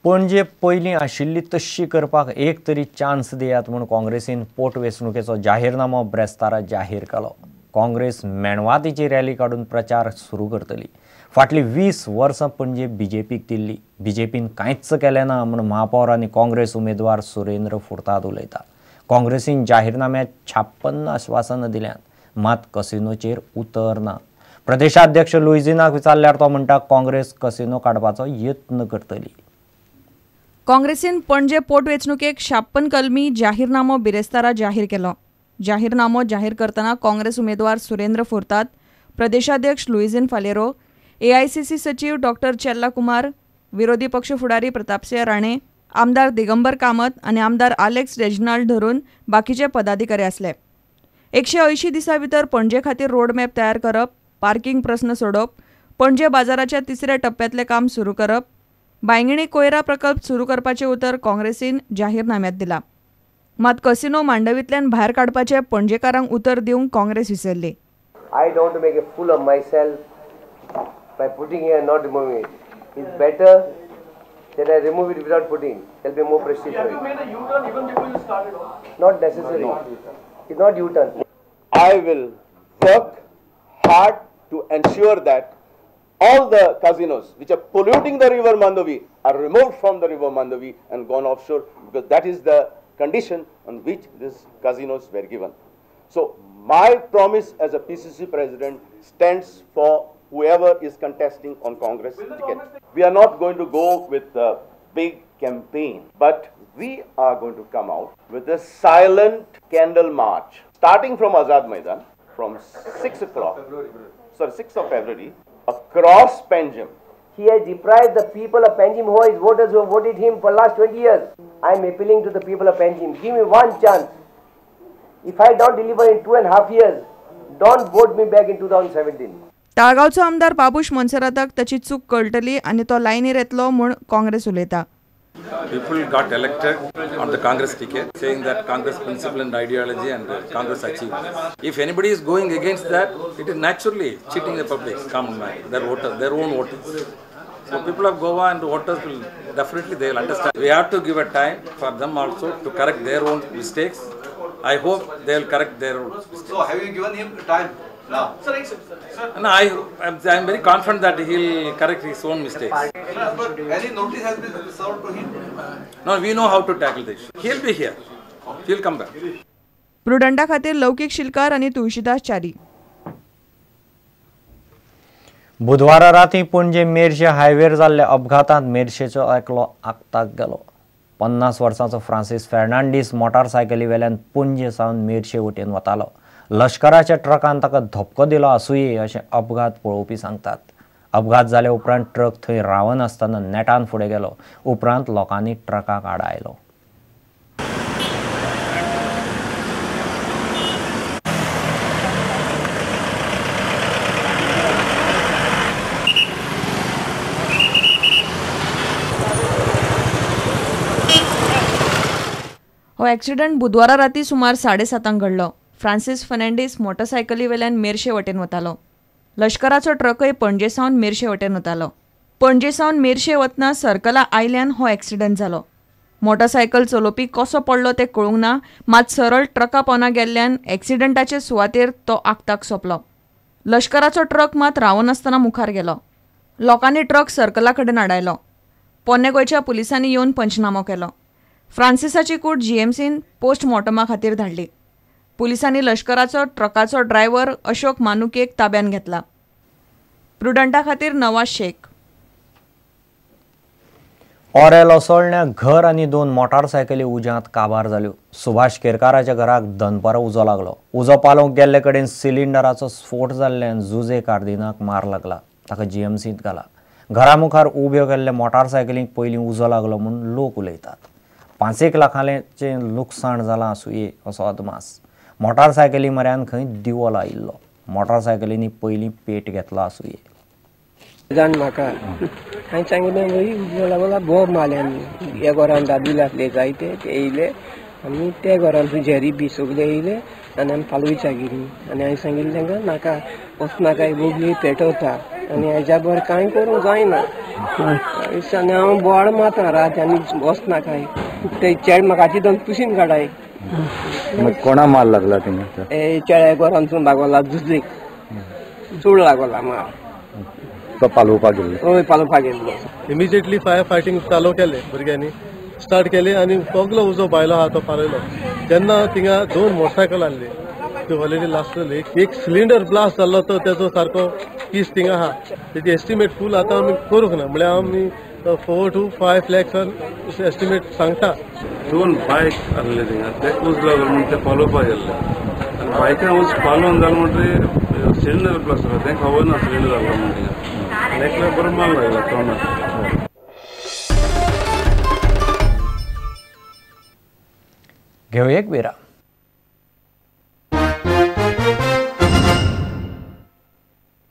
पणजे पयलीं आशिल्ली तशी करपाक एक तरी चान्स दियात म्हूण काँग्रेसीन पोटवेंचणुकेचो जाहीरनामो ब्रेस्तारा जाहीर केलो। काँग्रेस मेणवातीची रॅली काडून प्रचार सुरू करतली। फाटली 20 वर्सां पणजे बीजेपीक दिल्ली। बीजेपीन कांयच केलें ना म्हूण महापौर आनी काँग्रेस उमेदवार सुरेंद्र फुर्ताद उलयता। काँग्रेसीन जाहीरनाम्यात 56 आश्वासनां दिल्यात, मात कसिनोचेर उतर ना। प्रदेशाध्यक्ष लुईझिनाक विचारल्यार तो म्हणटा काँग्रेस कसिनो काडपाचो यत्न करतली। काँग्रेसीन पणजे पोटवेंचणुकेक 56 कलमी जाहीरनामो बिरेस्तारा जाहीर केलो। जाहीरनामो जाहीर करतना काँग्रेस उमेदवार सुरेंद्र फुर्ताद, प्रदेशाध्यक्ष लुईझिन फालेरो, एआयसीसी सचिव डॉक्टर चेल्ला कुमार, विरोधी पक्ष फुडारी प्रतापसिंह राणे, आमदार दिगंबर कामत आनी आमदार आलेक्स रेजिनाल्ड धरून बाकीचे पदाधिकारी आसले। 180 दिसां भितर पणजे खातीर रोडमॅप तयार करप, पार्किंग प्रस्न सोडप, पणजे बाजाराच्या तिसऱ्या टप्प्यातले काम सुरू करप, बांयगणी कोयरा प्रकल्प सुरू करपाचे उतर काँग्रेसीन जाहीरनाम्यात दिला। मात कसिनो मांडवींतल्यान भायर काडपाचे पणजेकारांक उतर दिवंक काँग्रेस विसरली। I don't want to make a fool of myself by putting here and not removing it. It's better that I remove it without putting. There'll be more prestige. Have you made a U-turn even before you started off? Not necessary. It's not U-turn. I will work hard to ensure that all the casinos which are polluting the river Mandovi are removed from the river Mandovi and gone offshore, because that is the condition on which these casinos were given. So my promise as a PCC president stands for whoever is contesting on Congress ticket. We are not going to go with a big campaign, but we are going to come out with a silent candle march starting from Azad Maidan from 6 of February across Panjim. He has deprived the people of Panjim, who are his voters, who have voted him for the last 20 years. I am appealing to the people of Panjim. Give me one chance. If I don't deliver in 2.5 years, don't vote me back in 2017. ताळगावचो आमदार बाबूश मोन्सेराताक ताची चूक कळटली आनी तो लायनीर येतलो म्हूण काँग्रेस उलयता। People got elected on the Congress ticket, saying that Congress principle and ideology and Congress achieved. If anybody is going against that, it is naturally cheating the public, common man, their voters, their own voters. So people of Goa and the voters will definitely they will understand. We have to give a time for them also to correct their own mistakes. I hope they will correct their own mistakes. So have you given him time now? Sir. And I am very confident that he will correct his own mistakes. But any notice has been served to him? No, we know how to tackle this. He will be here. He will come back. प्रुडंटा खातीर लौकीक शिलकार आनी तुळशीदास च्यारी। बुधवारा रातीं पणजे मेर्शे हायवेर जाल्ल्या अपघातांत मेर्शेचो एकलो आगताक गेलो। 50 वर्सांचो Francis Fernandes मोटारसायकली वेल्यान पणजे सावन मेर्शे वटेन वतालो। लश्कराच्या ट्रकान ताका धपको दिलो आसुंये अशें अपघात पळोवपी सांगतात। अपघात जाले उपरांत ट्रक थंय रावन आसतना नेटान फुडें गेलो। उपरांत लोकांनी ट्रकाक आड आयलो। हो एक्सिडंट बुधवारा राती सुमार 7:30 घडलो। फ्रांसीस फर्नांडीस मोटारसायकली वेल्यान मेर्शे वटेन वतालो। लश्कराचो ट्रकय पणजे सावन मेर्शे वटेन वतालो। पणजे सावन मेर्शे वतना सर्कला आयल्यान हो एक्सिडंट जालो। मोटारसायकल चलोवपी कसो पडलो तें कळूंक ना, मात सरळ ट्रका पोंदा गेल्ल्यान एक्सिडंटाचे सुवातेर तो आगताक सोंपलो। लश्कराचो ट्रक मात रावन आसतना मुखार गेलो। लोकांनी ट्रक सर्कला कडेन आडायलो। पोन्ने गोंयच्या पुलिसांनी येवन पंचनामो केलो। फ्रांसिसाची कूड जीएमसीन पोस्टमॉर्टमा खातीर धाडली। पुलिसांनी लश्कराचो ट्रकाचो ड्रायव्हर अशोक मानुकेक ताब्यान घेतला। प्रुडंटा खातीर नवाज शेख। ओरेल ओसोळण्या घर आनी 2 मोटारसायकली उज्यांत काबार जाल्यो। सुभाष केरकाराच्या घराक दनपारा उजो लागलो। उजो पालोवंक गेल्ले कडेन सिलिंडराचो स्फोट जाल्ल्यान जुजे कार्दिनाक मार लागला। ताका जीएमसींत घाला। घरा मुखार उब्यो केल्ल्या मोटारसायकलींक पयलीं उजो लागलो म्हूण लोक उलयतात। 5 लाखांचें लुकसाण जालां आसुंये असो अदमास। मोटारसायकली म्हऱ्यान खंय दिवो लायिल्लो। मोटारसायकलींनी पयलीं पेट घेतलो आसुंये। जाण म्हाका हांवें सांगिल्लें वय उजो लागला बोब मारल्यान ह्या घरान दादू लागले जायते ते येयले आनी त्या घरान झेरी बी सगळे येयले आनी आमी पालुयच्या गेली आनी हांवें सांगिल्लें तांकां नाका वचनाका बोगली पेटवता आनी हेज्या बर कांय करूंक जायना। दिसांनी हांव बोवाळ मारता रातच्यानी वचना काय ते चेड म्हाका चिंतून पुशीन काडाय कोणा मार लागला तिंगा ए चेड्या गोरांसून लागला झुजलीक चूड लागला मार तो पालोवपाक गेल्लो हय पालोवपाक गेल्लो इमिजिएटली फायर फायटींग चालू केलें भुरग्यांनी स्टार्ट केली आनी सगलो उजो भायलो आहा तो पारयलो जेन्ना थिंगा 2 मोटरसायकल आहली त्यो ऑलरेडी लासलेली एक सिलिंडर ब्लास्ट जाल्लो तो तेजो सारको पीस थिंगा आहा तेजी एस्टिमेट फूल आतां आमी करूंक ना म्हळ्यार आमी 4 to 5 lakhs एस्टिमेट सांगता 2 बायक आहले थिंगा ते उज लागलो म्हण ते पालोवपाक गेल्ले आनी बायकान उज पालोवन जालो म्हणटरी सिलिंडर ब्लास्ट जालो तें खबर ना सिलिंडर जालो म्हण थिंगा देखल्यार बरो माल लागला तोंडाक घेऊ एक विराम.